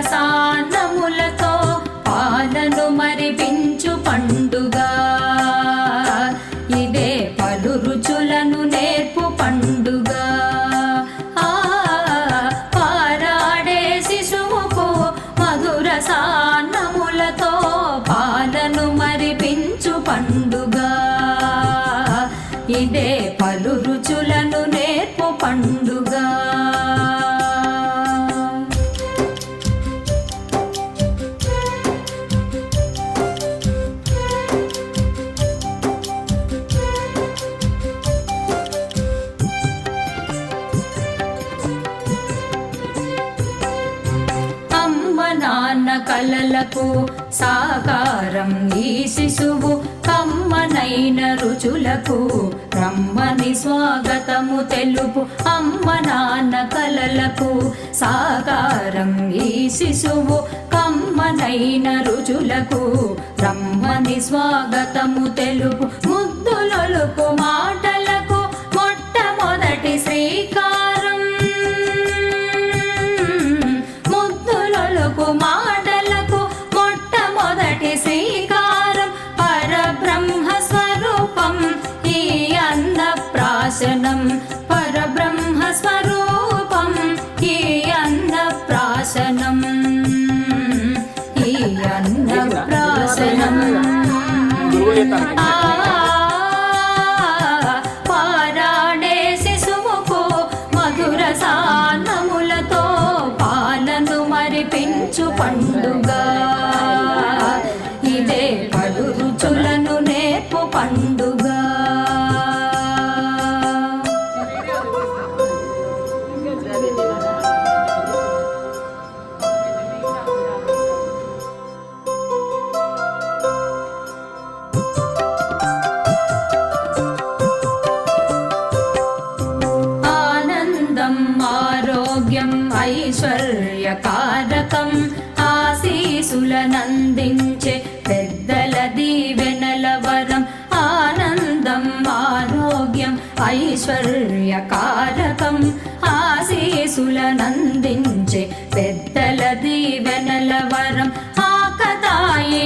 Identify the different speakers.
Speaker 1: సాన్నములతో పాలను మరిపించు పండుగ ఇదే పలు రుచులను నేర్పు పండుగ పారాడే శిశువుకు మధుర సాన్నములతో పాలను మరిపించు పండుగ ఇదే పలు రుచులను నేర్పు పండుగ నాన్న కలలకు సాకారం ఈ శిశువు కమ్మనైన రుచులకు రమ్మని స్వాగతము తెలుపు అమ్మ నాన్న కలలకు సాకారం ఈ శిశువు కమ్మనైన రుచులకు రమ్మని స్వాగతము తెలుపు ముద్దులొలుకు మాటలకు మొట్టమొదటి శ్రీకారం మాటలకు మొట్టమొదటి శ్రీకారం పరబ్రహ్మ స్వరూపం ఈ అన్నప్రాశనం పరబ్రహ్మ స్వరూపం ఈ అన్నప్రాశనం ఈ అన్నప్రాశనం పారాడే శిశువుకు మధుర సాన్నములతో పాలను మరిపించు పండుగ ఇదే పలు రుచులను నేర్పు పండుగ ఆనందం ఆరోగ్యం ఐశ్వర్యకారకం ఆశీసులనందించే పెద్దల దీవెనల వరం ఆనందం ఆరోగ్యం ఐశ్వర్యకారకం ఆశీసులనందించే పెద్దల దీవెనల వరం ఆకతాయి